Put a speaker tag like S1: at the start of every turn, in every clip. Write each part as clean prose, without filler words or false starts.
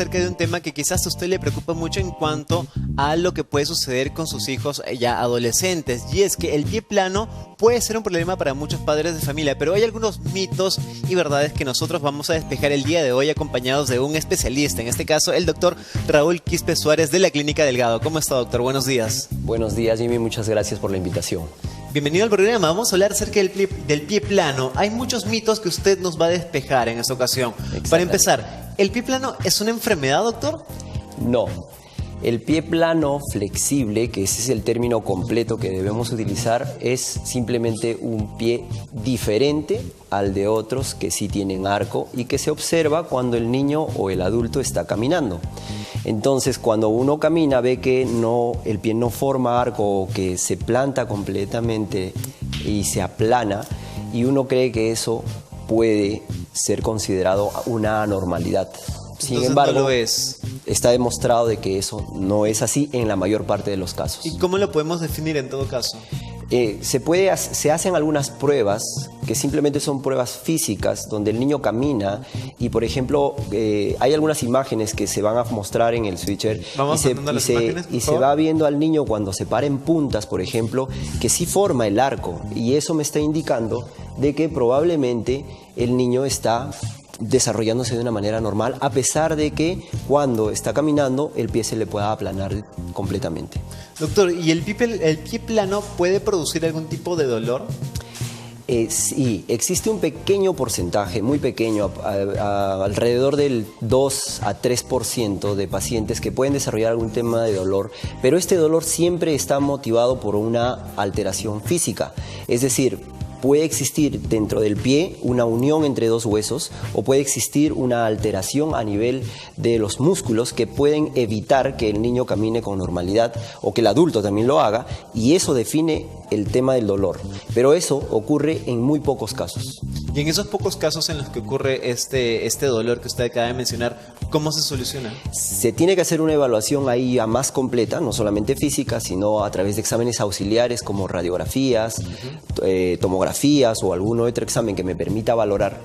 S1: acerca de un tema que quizás a usted le preocupa mucho en cuanto a lo que puede suceder con sus hijos ya adolescentes. Y es que el pie plano puede ser un problema para muchos padres de familia, pero hay algunos mitos y verdades que nosotros vamos a despejar el día de hoy acompañados de un especialista, en este caso el doctor Raúl Quispe Suárez de la Clínica Delgado. ¿Cómo está, doctor? Buenos días.
S2: Buenos días, Jimmy. Muchas gracias por la invitación.
S1: Bienvenido al programa. Vamos a hablar acerca del pie plano. Hay muchos mitos que usted nos va a despejar en esta ocasión. Para empezar, ¿el pie plano es una enfermedad, doctor?
S2: No. El pie plano flexible, que ese es el término completo que debemos utilizar, es simplemente un pie diferente al de otros que sí tienen arco y que se observa cuando el niño o el adulto está caminando. Entonces, cuando uno camina ve que el pie no forma arco o que se planta completamente y se aplana, y uno cree que eso puede ser considerado una anormalidad. Sin embargo,
S1: no lo es.
S2: Está demostrado de que eso no es así en la mayor parte de los casos.
S1: ¿Y cómo lo podemos definir en todo caso?
S2: Se hacen algunas pruebas que simplemente son pruebas físicas donde el niño camina y, por ejemplo, hay algunas imágenes que se van a mostrar en el switcher y se va viendo al niño cuando se para en puntas, por ejemplo, que sí forma el arco, y eso me está indicando de que probablemente el niño está desarrollándose de una manera normal, a pesar de que cuando está caminando el pie se le pueda aplanar completamente.
S1: Doctor, ¿y el pie plano puede producir algún tipo de dolor?
S2: Sí, existe un pequeño porcentaje, muy pequeño, alrededor del 2 a 3% de pacientes que pueden desarrollar algún tema de dolor, pero este dolor siempre está motivado por una alteración física, es decir, puede existir dentro del pie una unión entre dos huesos o puede existir una alteración a nivel de los músculos que pueden evitar que el niño camine con normalidad o que el adulto también lo haga, y eso define el tema del dolor. Pero eso ocurre en muy pocos casos.
S1: Y en esos pocos casos en los que ocurre este dolor que usted acaba de mencionar, ¿cómo se soluciona?
S2: Se tiene que hacer una evaluación ahí ya más completa, no solamente física, sino a través de exámenes auxiliares como radiografías, tomografías o algún otro examen que me permita valorar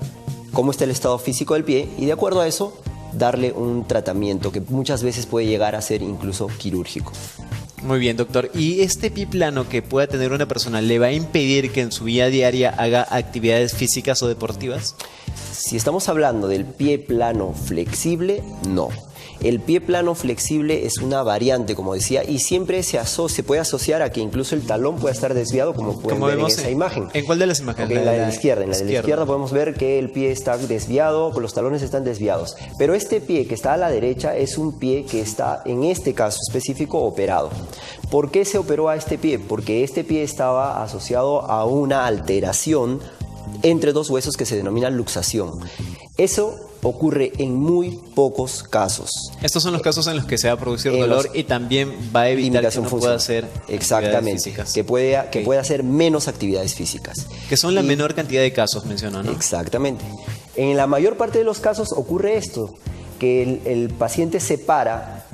S2: cómo está el estado físico del pie y de acuerdo a eso darle un tratamiento que muchas veces puede llegar a ser incluso quirúrgico.
S1: Muy bien, doctor. ¿Y este pie plano que pueda tener una persona le va a impedir que en su vida diaria haga actividades físicas o deportivas?
S2: Si estamos hablando del pie plano flexible, no. El pie plano flexible es una variante, como decía, y siempre se puede asociar a que incluso el talón pueda estar desviado, como pueden ver en esa imagen.
S1: ¿En cuál de las imágenes?
S2: En la de la izquierda. En la de la izquierda podemos ver que el pie está desviado, los talones están desviados. Pero este pie que está a la derecha es un pie que está, en este caso específico, operado. ¿Por qué se operó a este pie? Porque este pie estaba asociado a una alteración entre dos huesos que se denomina luxación. Eso ocurre en muy pocos casos.
S1: Estos son los casos en los que se va a producir dolor y también va a evitar que no pueda hacer actividades físicas.
S2: Que pueda hacer menos actividades físicas.
S1: Que son la menor cantidad de casos, mencionó, ¿no?
S2: Exactamente. En la mayor parte de los casos ocurre esto, que el paciente se para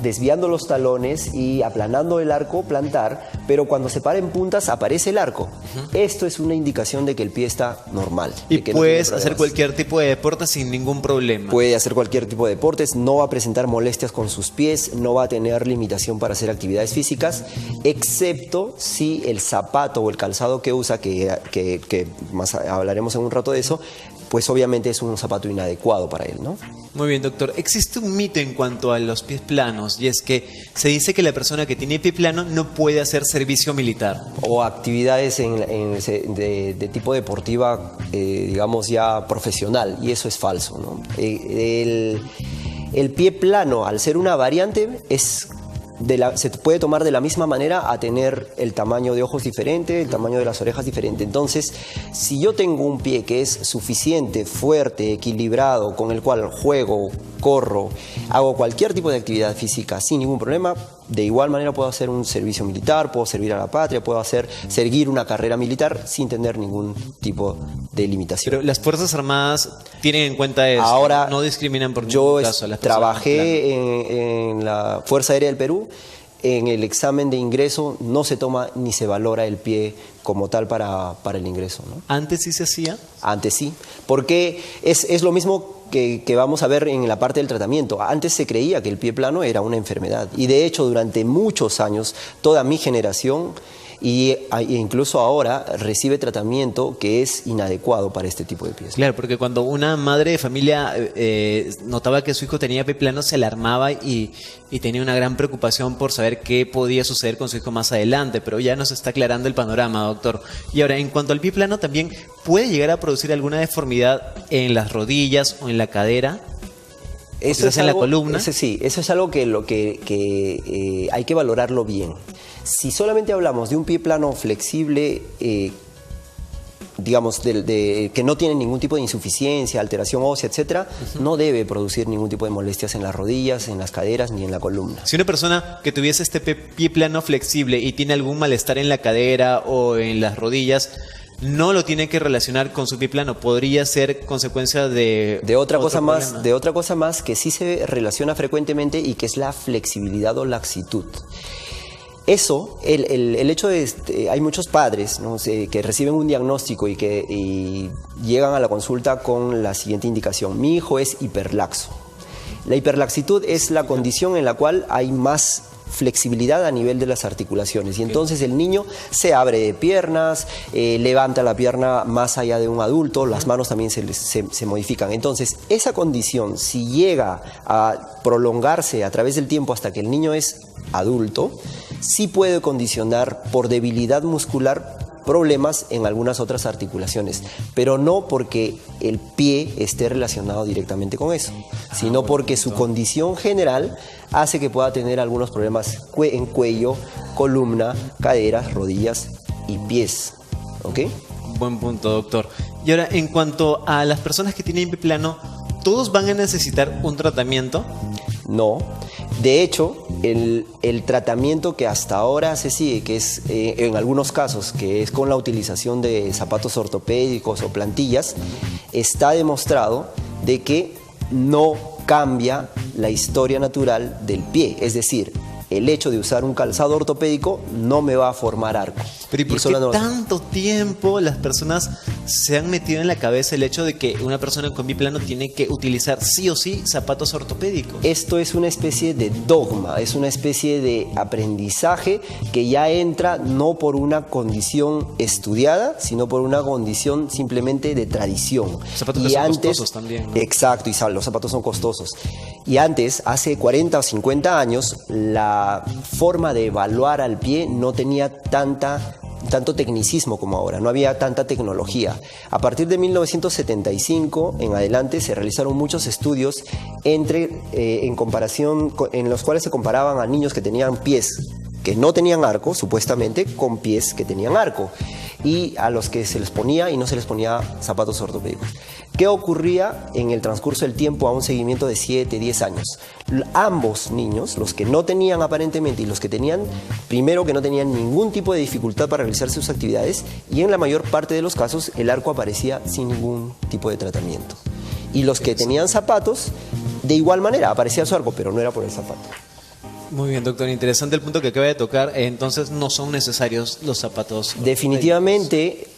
S2: desviando los talones y aplanando el arco plantar, pero cuando se para en puntas aparece el arco. Esto es una indicación de que el pie está normal.
S1: Y puedes hacer cualquier tipo de deporte sin ningún problema.
S2: Puede hacer cualquier tipo de deportes, no va a presentar molestias con sus pies, no va a tener limitación para hacer actividades físicas, excepto si el zapato o el calzado que usa, que más hablaremos en un rato de eso, pues obviamente es un zapato inadecuado para él, ¿no?
S1: Muy bien, doctor. Existe un mito en cuanto a los pies planos, y es que se dice que la persona que tiene pie plano no puede hacer servicio militar.
S2: O actividades de tipo deportiva, digamos ya profesional, y eso es falso, ¿no? El pie plano, al ser una variante, se puede tomar de la misma manera a tener el tamaño de ojos diferente, el tamaño de las orejas diferente. Entonces, si yo tengo un pie que es suficiente, fuerte, equilibrado, con el cual juego, corro, hago cualquier tipo de actividad física sin ningún problema, de igual manera puedo hacer un servicio militar, puedo servir a la patria, puedo seguir una carrera militar sin tener ningún tipo de limitación.
S1: Pero las Fuerzas Armadas tienen en cuenta eso.
S2: Ahora,
S1: no discriminan por ningún caso a las personas.
S2: Trabajé en la Fuerza Aérea del Perú en el examen de ingreso no se toma ni se valora el pie como tal para el ingreso, ¿no?
S1: ¿Antes sí se hacía?
S2: Antes sí, porque es lo mismo que vamos a ver en la parte del tratamiento. Antes se creía que el pie plano era una enfermedad y de hecho durante muchos años toda mi generación e incluso ahora recibe tratamiento que es inadecuado para este tipo de pies.
S1: Claro, porque cuando una madre de familia notaba que su hijo tenía pie plano, se alarmaba y tenía una gran preocupación por saber qué podía suceder con su hijo más adelante, pero ya nos está aclarando el panorama, doctor. Y ahora, en cuanto al pie plano, ¿también puede llegar a producir alguna deformidad en las rodillas o en la cadera?
S2: Eso es
S1: en
S2: algo,
S1: la columna.
S2: Sí, eso es algo que hay que valorarlo bien. Si solamente hablamos de un pie plano flexible, digamos, que no tiene ningún tipo de insuficiencia, alteración ósea, etcétera, no debe producir ningún tipo de molestias en las rodillas, en las caderas ni en la columna.
S1: Si una persona que tuviese este pie plano flexible y tiene algún malestar en la cadera o en las rodillas, no lo tiene que relacionar con su pie plano, podría ser consecuencia de
S2: otra cosa
S1: problema.
S2: más, de otra cosa más que sí se relaciona frecuentemente y que es la flexibilidad o laxitud. Eso, el hecho de, hay muchos padres, ¿no? Que reciben un diagnóstico y llegan a la consulta con la siguiente indicación: mi hijo es hiperlaxo. La hiperlaxitud es la condición en la cual hay más flexibilidad a nivel de las articulaciones y entonces el niño se abre de piernas, levanta la pierna más allá de un adulto, las manos también se modifican. Entonces esa condición, si llega a prolongarse a través del tiempo hasta que el niño es adulto, sí puede condicionar por debilidad muscular problemas en algunas otras articulaciones, pero no porque el pie esté relacionado directamente con eso, sino porque su condición general hace que pueda tener algunos problemas en cuello, columna, caderas, rodillas y pies. ¿Ok?
S1: Buen punto, doctor. Y ahora, en cuanto a las personas que tienen pie plano, ¿todos van a necesitar un tratamiento?
S2: No. De hecho, el tratamiento que hasta ahora se sigue, que es en algunos casos, que es con la utilización de zapatos ortopédicos o plantillas, está demostrado de que no cambia la historia natural del pie. Es decir, el hecho de usar un calzado ortopédico no me va a formar arco.
S1: Pero ¿y por qué tanto tiempo las personas se han metido en la cabeza el hecho de que una persona con pie plano tiene que utilizar sí o sí zapatos ortopédicos?
S2: Esto es una especie de dogma, es una especie de aprendizaje que ya entra no por una condición estudiada, sino por una condición simplemente de tradición.
S1: Los zapatos que son costosos también, ¿no?
S2: Exacto, y los zapatos son costosos. Y antes, hace 40 o 50 años, la forma de evaluar al pie no tenía tanto tecnicismo como ahora, no había tanta tecnología. A partir de 1975 en adelante se realizaron muchos estudios en los cuales se comparaban a niños que tenían pies que no tenían arco, supuestamente, con pies que tenían arco, y a los que se les ponía y no se les ponía zapatos ortopédicos. ¿Qué ocurría en el transcurso del tiempo a un seguimiento de 7, 10 años? Ambos niños, los que no tenían aparentemente y los que tenían, primero que no tenían ningún tipo de dificultad para realizar sus actividades, y en la mayor parte de los casos el arco aparecía sin ningún tipo de tratamiento. Y los que tenían zapatos, de igual manera, aparecía su arco, pero no era por el zapato.
S1: Muy bien, doctor. Interesante el punto que acaba de tocar. Entonces, no son necesarios los zapatos.
S2: Definitivamente,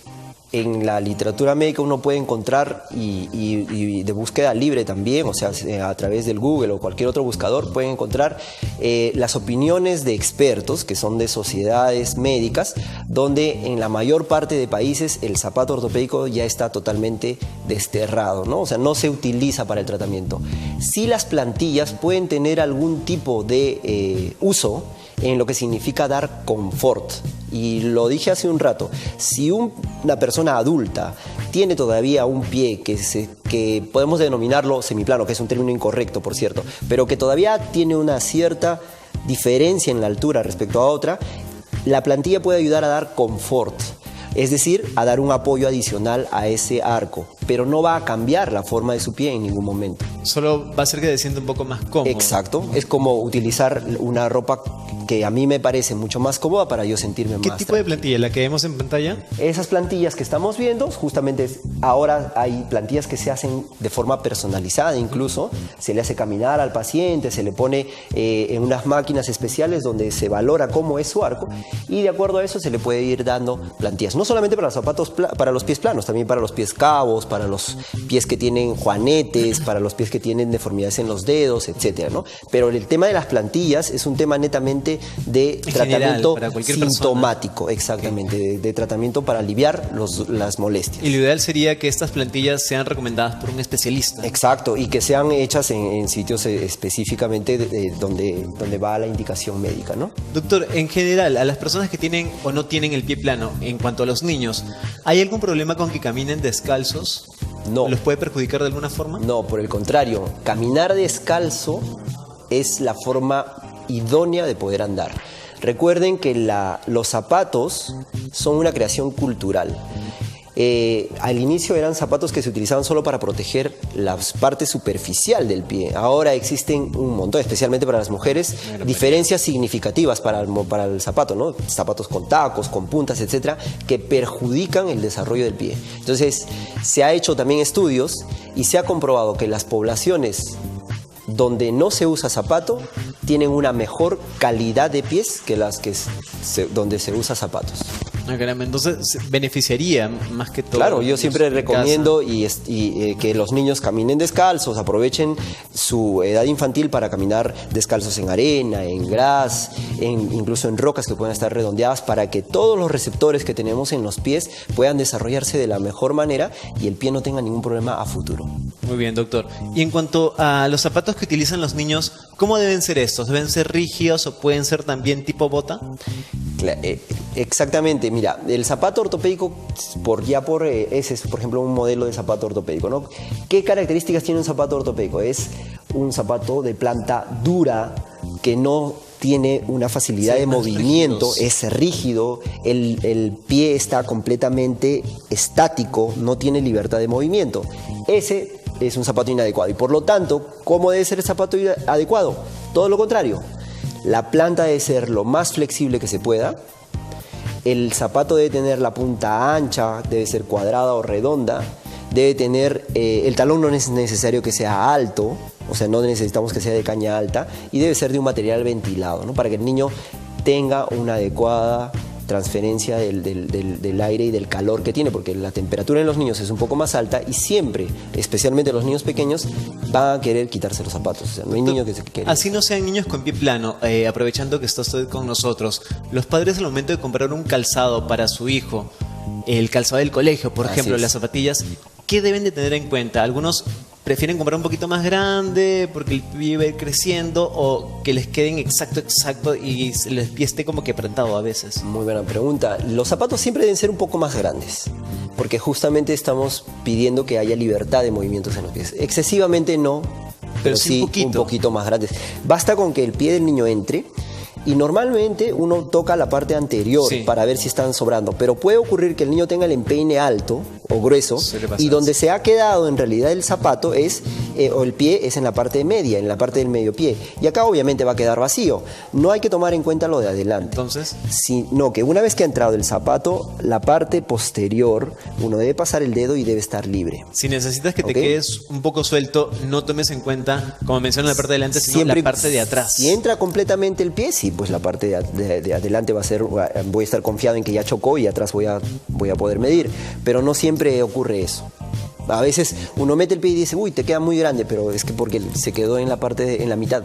S2: en la literatura médica uno puede encontrar, y de búsqueda libre también, o sea, a través del Google o cualquier otro buscador, pueden encontrar las opiniones de expertos, que son de sociedades médicas, donde en la mayor parte de países el zapato ortopédico ya está totalmente desterrado, ¿no? O sea, no se utiliza para el tratamiento. Sí, las plantillas pueden tener algún tipo de uso en lo que significa dar confort. Y lo dije hace un rato, si una persona adulta tiene todavía un pie que podemos denominarlo semiplano, que es un término incorrecto, por cierto, pero que todavía tiene una cierta diferencia en la altura respecto a otra, la plantilla puede ayudar a dar confort, es decir, a dar un apoyo adicional a ese arco, pero no va a cambiar la forma de su pie en ningún momento.
S1: Solo va a hacer que se sienta un poco más cómodo.
S2: Exacto, es como utilizar una ropa que a mí me parece mucho más cómoda para yo sentirme
S1: ¿Qué
S2: más
S1: tipo de
S2: tranquilo.
S1: plantilla? ¿La que vemos en pantalla?
S2: Esas plantillas que estamos viendo, justamente ahora hay plantillas que se hacen de forma personalizada incluso, se le hace caminar al paciente, se le pone en unas máquinas especiales donde se valora cómo es su arco y de acuerdo a eso se le puede ir dando plantillas, no solamente para los zapatos, para los pies planos, también para los pies cabos, para los pies que tienen juanetes, para los pies que tienen deformidades en los dedos, etcétera, ¿no? Pero el tema de las plantillas es un tema netamente de tratamiento
S1: para cualquier
S2: sintomático, exactamente, de tratamiamiento para aliviar las molestias.
S1: Y lo ideal sería que estas plantillas sean recomendadas por un especialista.
S2: Exacto, y que sean hechas en sitios específicamente donde va la indicación médica, ¿no?
S1: Doctor, en general, a las personas que tienen o no tienen el pie plano, en cuanto a los niños, ¿hay algún problema con que caminen descalzos?
S2: No.
S1: ¿Los puede perjudicar de alguna forma?
S2: No, por el contrario, caminar descalzo es la forma idónea de poder andar. Recuerden que los zapatos son una creación cultural. Al inicio eran zapatos que se utilizaban solo para proteger la parte superficial del pie. Ahora existen un montón, especialmente para las mujeres, diferencias significativas para el zapato, ¿no? Zapatos con tacos, con puntas, etcétera, que perjudican el desarrollo del pie. Entonces, se ha hecho también estudios y se ha comprobado que las poblaciones donde no se usa zapato tienen una mejor calidad de pies que las que donde se usa zapatos.
S1: Ah, caramba, entonces beneficiaría más que todo.
S2: Claro, yo siempre recomiendo que los niños caminen descalzos, aprovechen su edad infantil para caminar descalzos en arena, en gras, incluso en rocas que puedan estar redondeadas, para que todos los receptores que tenemos en los pies puedan desarrollarse de la mejor manera y el pie no tenga ningún problema a futuro.
S1: Muy bien, doctor. Y en cuanto a los zapatos que utilizan los niños, ¿cómo deben ser estos? ¿Deben ser rígidos o pueden ser también tipo bota?
S2: Exactamente, mira, el zapato ortopédico, ese es, por ejemplo, un modelo de zapato ortopédico, ¿no? ¿Qué características tiene un zapato ortopédico? Es un zapato de planta dura, que no tiene una facilidad de movimiento, es rígido, el pie está completamente estático, no tiene libertad de movimiento. Ese es un zapato inadecuado y por lo tanto, ¿cómo debe ser el zapato adecuado? Todo lo contrario, la planta debe ser lo más flexible que se pueda. El zapato debe tener la punta ancha, debe ser cuadrada o redonda, debe tener, el talón no es necesario que sea alto, o sea, no necesitamos que sea de caña alta, y debe ser de un material ventilado, ¿no? Para que el niño tenga una adecuada transferencia del aire y del calor que tiene, porque la temperatura en los niños es un poco más alta y siempre, especialmente los niños pequeños, van a querer quitarse los zapatos. O sea, no hay niño que se quiera.
S1: Así no sean niños con pie plano, aprovechando que está usted con nosotros, los padres al momento de comprar un calzado para su hijo, el calzado del colegio, por ejemplo, las zapatillas, ¿qué deben de tener en cuenta? Algunos prefieren comprar un poquito más grande porque el pie va a ir creciendo, o que les queden exacto y el pie esté como que apretado a veces.
S2: Muy buena pregunta. Los zapatos siempre deben ser un poco más grandes, porque justamente estamos pidiendo que haya libertad de movimientos en los pies. Excesivamente no, pero sí un poquito más grandes. Basta con que el pie del niño entre. Y normalmente uno toca la parte anterior para ver si están sobrando, pero puede ocurrir que el niño tenga el empeine alto o grueso y donde se ha quedado en realidad el zapato o el pie es en la parte media, en la parte del medio pie. Y acá obviamente va a quedar vacío. No hay que tomar en cuenta lo de adelante.
S1: Entonces,
S2: sino que una vez que ha entrado el zapato, la parte posterior, uno debe pasar el dedo y debe estar libre.
S1: Si necesitas que te quedes un poco suelto, no tomes en cuenta, como mencioné, la parte de adelante, sino la parte de atrás.
S2: Si entra completamente el pie, sí, pues la parte de adelante voy a estar confiado en que ya chocó y atrás voy a poder medir, pero no siempre ocurre eso. A veces uno mete el pie y dice, uy, te queda muy grande, pero es que porque se quedó en la mitad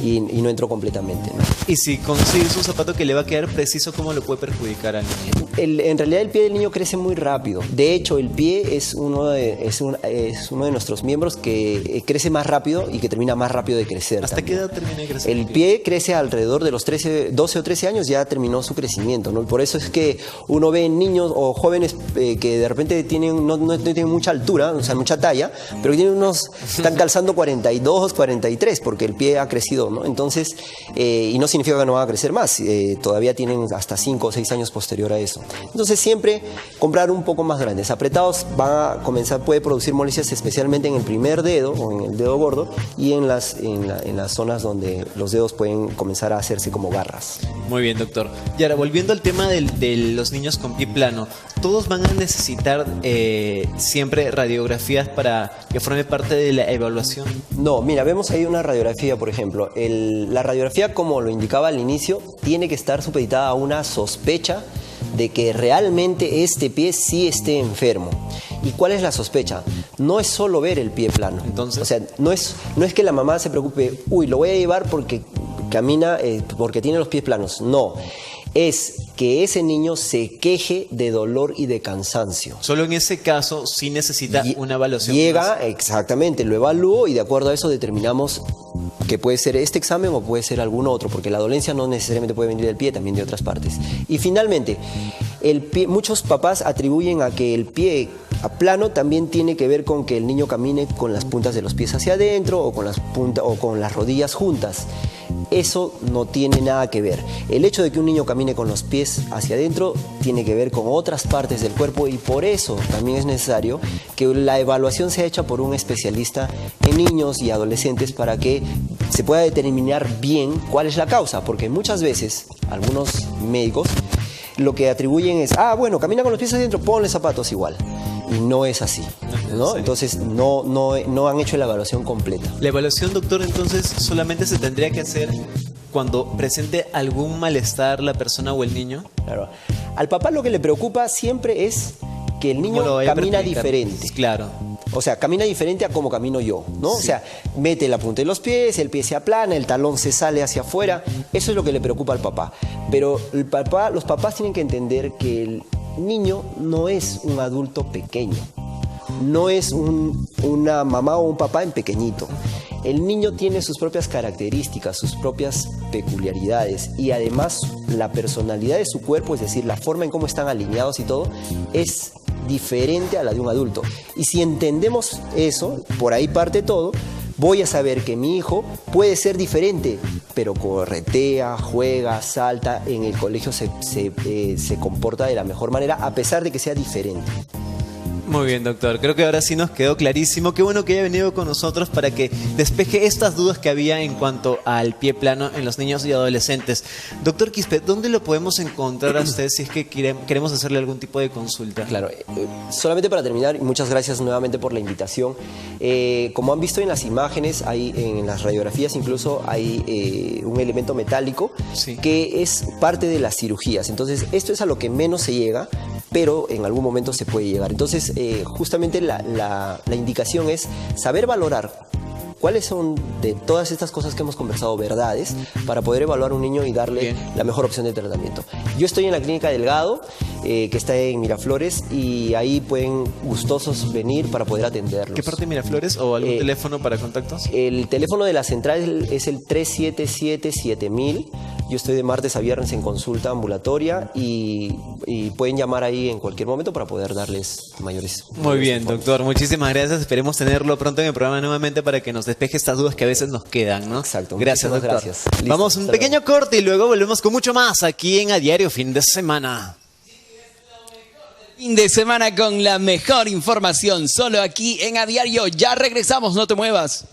S2: y no entró completamente, ¿no?
S1: Y si consigues un zapato que le va a quedar preciso, ¿cómo lo puede perjudicar al niño?
S2: En realidad el pie del niño crece muy rápido. De hecho, el pie es uno de nuestros miembros que crece más rápido y que termina más rápido de crecer.
S1: ¿Hasta qué edad termina de crecer?
S2: El pie crece alrededor de los 12 o 13 años, ya terminó su crecimiento, ¿no? Por eso es que uno ve niños o jóvenes que de repente no tienen mucha altura, o sea, mucha talla, pero están calzando 42, 43, porque el pie ha crecido dedo, ¿no? Entonces, y no significa que no van a crecer más, todavía tienen hasta 5 o 6 años posterior a eso. Entonces siempre comprar un poco más grandes. Apretados van a comenzar, puede producir molestias especialmente en el primer dedo o en el dedo gordo y en las zonas donde los dedos pueden comenzar a hacerse como garras.
S1: Muy bien, doctor. Y ahora, volviendo al tema de los niños con pie plano, ¿todos van a necesitar siempre radiografías para que forme parte de la evaluación?
S2: No, mira, vemos ahí una radiografía, por ejemplo. La radiografía, como lo indicaba al inicio, tiene que estar supeditada a una sospecha de que realmente este pie sí esté enfermo. ¿Y cuál es la sospecha? No es solo ver el pie plano.
S1: Entonces,
S2: o sea, no es que la mamá se preocupe, uy, lo voy a llevar porque camina, porque tiene los pies planos. No, es que ese niño se queje de dolor y de cansancio.
S1: Solo en ese caso sí necesita una evaluación.
S2: Llega, exactamente, lo evalúo y de acuerdo a eso determinamos que puede ser este examen o puede ser algún otro, porque la dolencia no necesariamente puede venir del pie, también de otras partes. Y finalmente, el pie, muchos papás atribuyen a que el pie a plano también tiene que ver con que el niño camine con las puntas de los pies hacia adentro o con las rodillas juntas. Eso no tiene nada que ver. El hecho de que un niño camine con los pies hacia adentro tiene que ver con otras partes del cuerpo y por eso también es necesario que la evaluación sea hecha por un especialista en niños y adolescentes para que se pueda determinar bien cuál es la causa, porque muchas veces algunos médicos lo que atribuyen es, bueno, camina con los pies hacia adentro, ponle zapatos igual. Y no es así, ¿no? Entonces no han hecho la evaluación completa.
S1: La evaluación, doctor, entonces solamente se tendría que hacer cuando presente algún malestar la persona o el niño.
S2: Claro. Al papá lo que le preocupa siempre es que el niño camina diferente.
S1: Claro.
S2: O sea, camina diferente a como camino yo, ¿no? Sí. O sea, mete la punta de los pies, el pie se aplana, el talón se sale hacia afuera. Eso es lo que le preocupa al papá. Pero los papás tienen que entender que el niño no es un adulto pequeño, no es una mamá o un papá en pequeñito. El niño tiene sus propias características, sus propias peculiaridades y además la personalidad de su cuerpo, es decir, la forma en cómo están alineados y todo, es diferente a la de un adulto. Y si entendemos eso, por ahí parte todo, voy a saber que mi hijo puede ser diferente, pero corretea, juega, salta, en el colegio se comporta de la mejor manera, a pesar de que sea diferente.
S1: Muy bien, doctor. Creo que ahora sí nos quedó clarísimo. Qué bueno que haya venido con nosotros para que despeje estas dudas que había en cuanto al pie plano en los niños y adolescentes. Doctor Quispe, ¿dónde lo podemos encontrar a usted si es que queremos hacerle algún tipo de consulta?
S2: Claro, solamente para terminar, y muchas gracias nuevamente por la invitación. Como han visto en las imágenes, en las radiografías incluso hay un elemento metálico que es parte de las cirugías. Entonces, esto es a lo que menos se llega, pero en algún momento se puede llegar. Entonces, justamente la indicación es saber valorar cuáles son de todas estas cosas que hemos conversado verdades para poder evaluar a un niño y darle la mejor opción de tratamiento. Yo estoy en la Clínica Delgado, que está en Miraflores, y ahí pueden gustosos venir para poder atenderlos.
S1: ¿Qué parte de Miraflores o algún teléfono para contactos?
S2: El teléfono de la central es el 377-7000. Yo estoy de martes a viernes en consulta ambulatoria y pueden llamar ahí en cualquier momento para poder darles mayores.
S1: Muy bien, doctor. Muchísimas gracias. Esperemos tenerlo pronto en el programa nuevamente para que nos despeje estas dudas que a veces nos quedan, ¿no?
S2: Exacto.
S1: Gracias, doctor.
S2: Gracias. Listo,
S1: vamos a un pequeño corte y luego volvemos con mucho más aquí en A Diario Fin de Semana.
S3: Fin de semana con la mejor información, solo aquí en A Diario. Ya regresamos, no te muevas.